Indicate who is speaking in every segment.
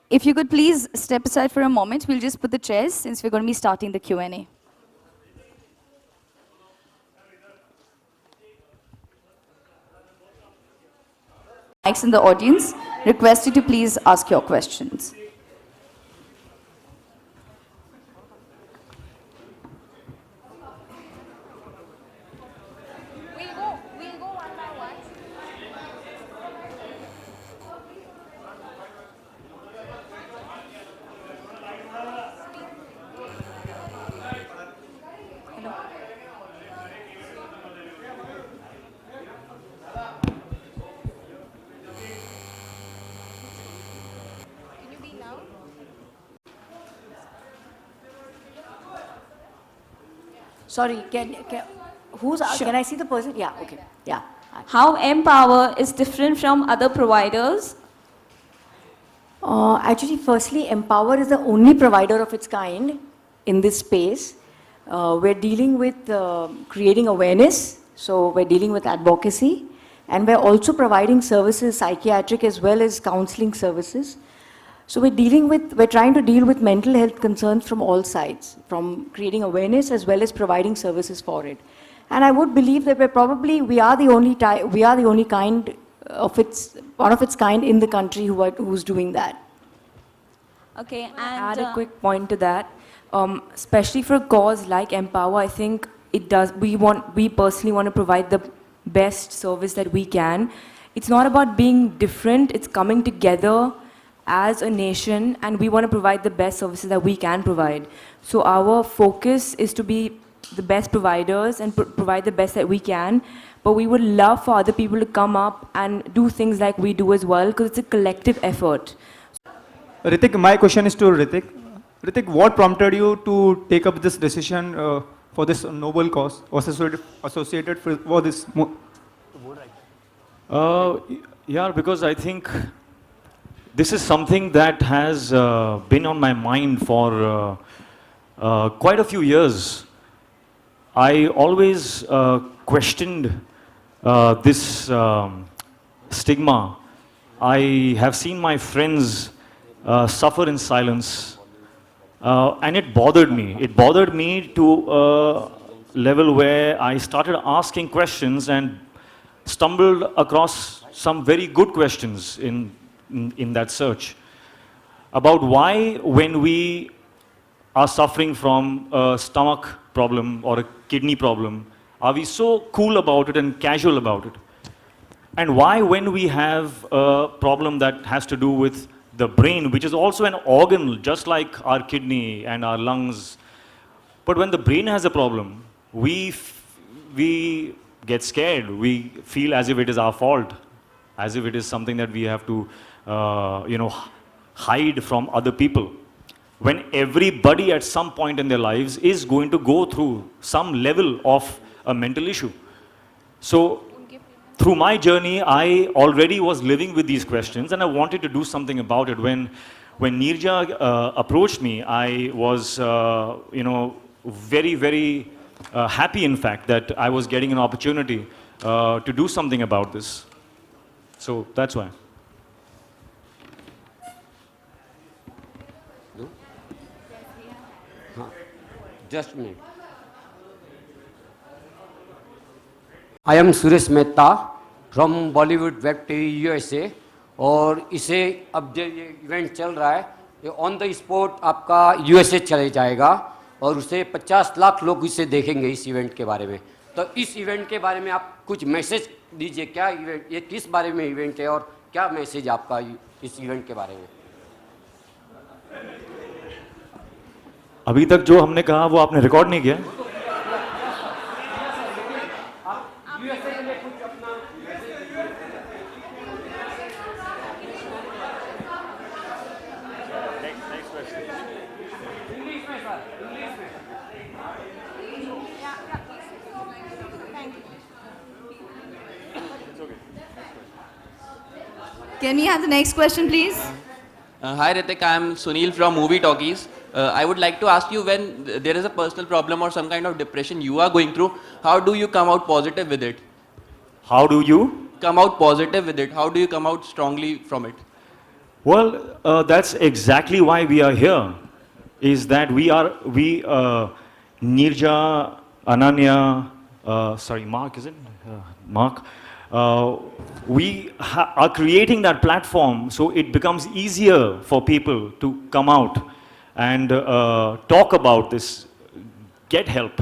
Speaker 1: If you could please step aside for a moment, we'll just put the chairs since we're going to be starting the Q&A. Mics in the audience, request you to please ask your questions.
Speaker 2: We'll go one by one. Can you be loud?
Speaker 3: Sorry, can I see the person? Yeah, okay. Yeah.
Speaker 4: How Empower is different from other providers?
Speaker 3: Actually, firstly, Empower is the only provider of its kind in this space. We're dealing with creating awareness, so we're dealing with advocacy, and we're also providing services, psychiatric as well as counseling services. So we're trying to deal with mental health concerns from all sides, from creating awareness as well as providing services for it. And I would believe that we are the only kind of one of its kind in the country who's doing that.
Speaker 4: Okay, and
Speaker 5: Add a quick point to that. Especially for a cause like Empower, I think we personally want to provide the best service that we can. It's not about being different, it's coming together as a nation, and we want to provide the best services that we can provide. So our focus is to be the best providers and provide the best that we can, but we would love for other people to come up and do things like we do as well, because it's a collective effort.
Speaker 6: Hrithik, my question is to Hrithik. Hrithik, what prompted you to take up this decision for this noble cause associated for this?
Speaker 7: Yeah, because I think this is something that has been on my mind for quite a few years. I always questioned this stigma. I have seen my friends suffer in silence, and it bothered me. It bothered me to a level where I started asking questions and stumbled across some very good questions in that search about why, when we are suffering from a stomach problem or a kidney problem, are we so cool about it and casual about it? And why, when we have a problem that has to do with the brain, which is also an organ just like our kidney and our lungs, but when the brain has a problem, we get scared, we feel as if it is our fault, as if it is something that we have to hide from other people, when everybody at some point in their lives is going to go through some level of a mental issue. So through my journey, I already was living with these questions, and I wanted to do something about it. When Neerja approached me, I was very, very happy, in fact, that I was getting an opportunity to do something about this. So that's why.
Speaker 8: Just a minute. I am Suresh Mehta from Bollywood Web TV USA, और इसे अब जो ये event चल रहा है ये on the spot आपका यूएसए चले जाएगा और उसे 50 लाख लोग इसे देखेंगे इस इवेंट के बारे में. तो इस इवेंट के बारे में आप कुछ मैसेज दीजिए. क्या इवेंट, ये किस बारे में इवेंट है और क्या मैसेज आपका इस इवेंट के बारे में?
Speaker 7: अभी तक जो हमने कहा वो आपने रिकॉर्ड नहीं किया.
Speaker 1: Can we have the next question, please?
Speaker 9: Hi Hrithik, I am Sunil from Movie Talkies. I would like to ask you, when there is a personal problem or some kind of depression you are going through, how do you come out positive with it?
Speaker 7: How do you
Speaker 9: come out positive with it? How do you come out strongly from it?
Speaker 7: Well, that's exactly why we are here. Is that Nirja, Ananya, sorry, Mark, is it? Mark. We are creating that platform so it becomes easier for people to come out and talk about this, get help.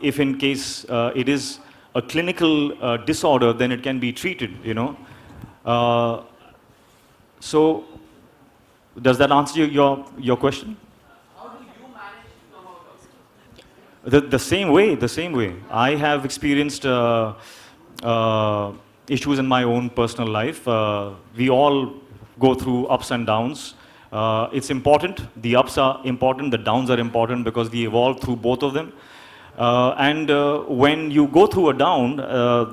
Speaker 7: If in case it is a clinical disorder, then it can be treated, you know. So, does that answer your question? The same way. I have experienced issues in my own personal life. We all go through ups and downs. It's important. The ups are important. The downs are important because we evolve through both of them. And when you go through a down,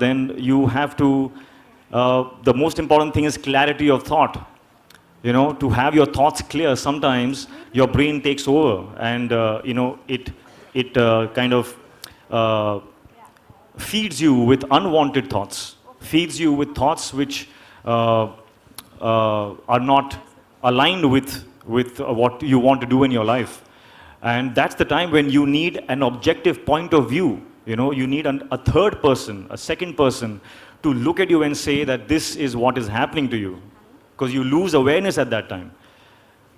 Speaker 7: then you have to. The most important thing is clarity of thought. You know, to have your thoughts clear, sometimes your brain takes over, and you know, it kind of feeds you with unwanted thoughts, feeds you with thoughts which are not aligned with what you want to do in your life. And that's the time when you need an objective point of view. You know, you need a third person, a second person, to look at you and say that this is what is happening to you, because you lose awareness at that time.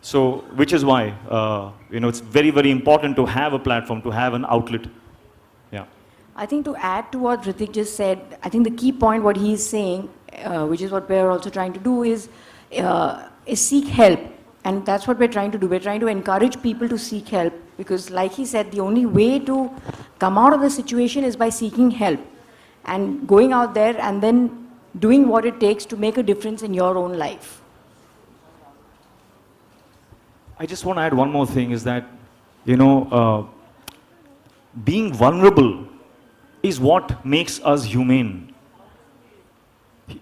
Speaker 7: So, which is why, you know, it's very, very important to have a platform, to have an outlet. Yeah.
Speaker 3: I think to add to what Hrithik just said, I think the key point what he is saying, which is what we're also trying to do, is seek help. And that's what we're trying to do. We're trying to encourage people to seek help, because like he said, the only way to come out of the situation is by seeking help and going out there and then doing what it takes to make a difference in your own life.
Speaker 7: I just want to add one more thing, is that, you know, being vulnerable is what makes us humane.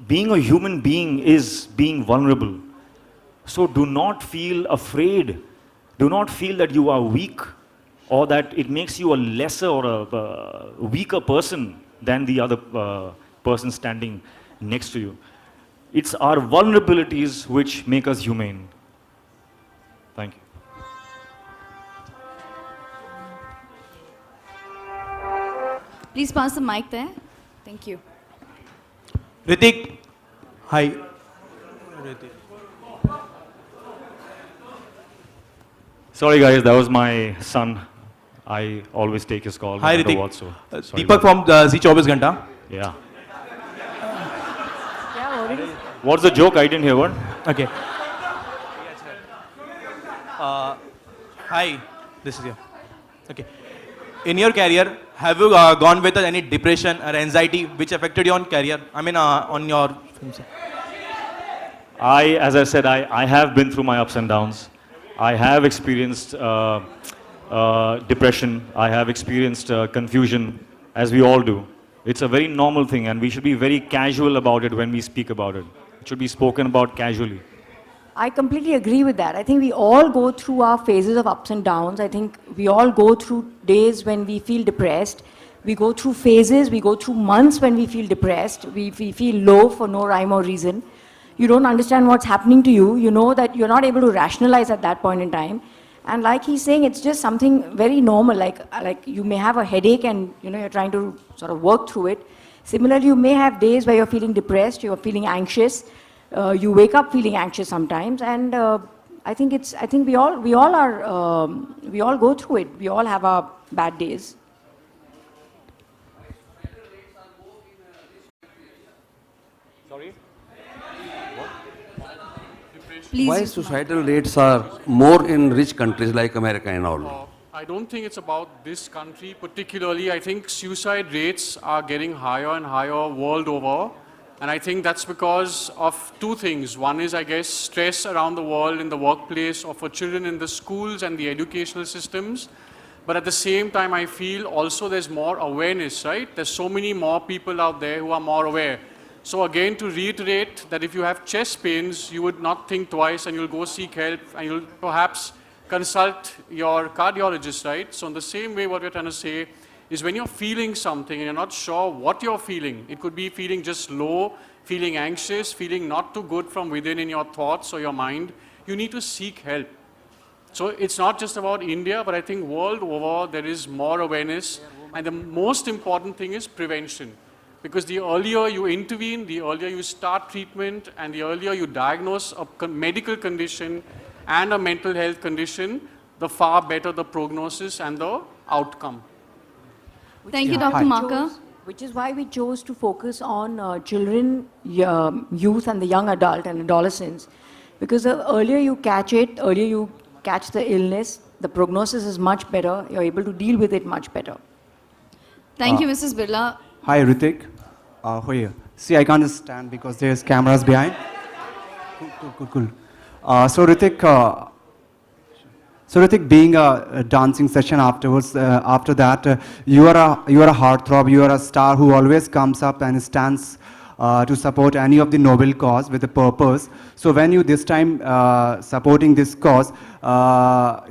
Speaker 7: Being a human being is being vulnerable. So do not feel afraid. Do not feel that you are weak, or that it makes you a lesser or a weaker person than the other person standing next to you. It's our vulnerabilities which make us humane. Thank you.
Speaker 1: Please pass the mic there. Thank you.
Speaker 6: Hrithik, hi. Hrithik.
Speaker 7: Sorry guys, that was my son. I always take his call.
Speaker 6: Hi
Speaker 7: no matter
Speaker 6: Hrithik.
Speaker 7: what, so sorry
Speaker 6: Deepak from Zee 24 Ghanta.
Speaker 7: Yeah. What's the joke? I didn't hear one.
Speaker 6: Okay. Hi, this is you. Okay. In your career, have you gone with any depression or anxiety which affected your career? I mean, on your films?
Speaker 7: As I said, I have been through my ups and downs. I have experienced depression. I have experienced confusion, as we all do. It's a very normal thing, and we should be very casual about it when we speak about it. It should be spoken about casually.
Speaker 3: I completely agree with that. I think we all go through our phases of ups and downs. I think we all go through days when we feel depressed. We go through phases, we go through months when we feel depressed. We feel low for no rhyme or reason. You don't understand what's happening to you. You know that you're not able to rationalize at that point in time. And like he's saying, it's just something very normal. Like you may have a headache and you're trying to sort of work through it. Similarly, you may have days where you're feeling depressed, you're feeling anxious. You wake up feeling anxious sometimes, and I think we all go through it. We all have our bad days.
Speaker 7: Sorry?
Speaker 1: Please.
Speaker 10: Why suicidal rates are more in rich countries like America and all?
Speaker 11: I don't think it's about this country particularly. I think suicide rates are getting higher and higher world over. And I think that's because of two things. One is, I guess, stress around the world in the workplace or for children in the schools and the educational systems. But at the same time, I feel also there's more awareness, right? There's so many more people out there who are more aware. So again, to reiterate that if you have chest pains, you would not think twice and you'll go seek help and you'll perhaps consult your cardiologist, right? So in the same way, what we're trying to say is when you're feeling something and you're not sure what you're feeling, it could be feeling just low, feeling anxious, feeling not too good from within in your thoughts or your mind, you need to seek help. So it's not just about India, but I think world over there is more awareness. And the most important thing is prevention. Because the earlier you intervene, the earlier you start treatment, and the earlier you diagnose a medical condition and a mental health condition, the far better the prognosis and the outcome.
Speaker 1: Thank you, Dr. Marker.
Speaker 3: Which is why we chose to focus on children, youth and the young adult and adolescents. Because the earlier you catch it, earlier you catch the illness, the prognosis is much better, you're able to deal with it much better.
Speaker 1: Thank you, Mrs. Birla.
Speaker 12: Hi, Hrithik. Who are you? See, I can't stand because there's cameras behind. Cool. So Hrithik, being a dancing session afterwards, after that, you are a heartthrob. You are a star who always comes up and stands to support any of the noble cause with a purpose. So when you this time supporting this cause,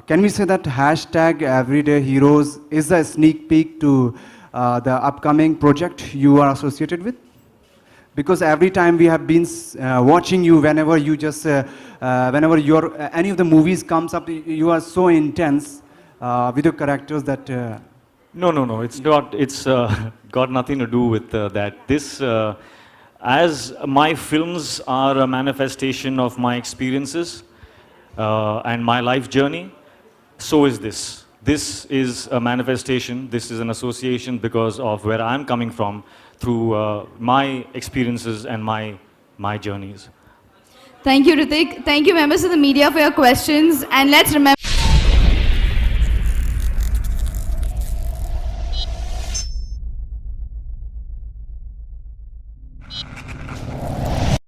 Speaker 12: can we say that hashtag Everyday Heroes is a sneak peek to the upcoming project you are associated with? Because every time we have been watching you, whenever you just, whenever your any of the movies comes up, you are so intense with your characters that.
Speaker 7: No, it's not. It's got nothing to do with that. This, as my films are a manifestation of my experiences and my life journey, so is this. This is a manifestation. This is an association because of where I'm coming from through my experiences and my journeys.
Speaker 1: Thank you, Hrithik. Thank you, members of the media, for your questions. And let's remember.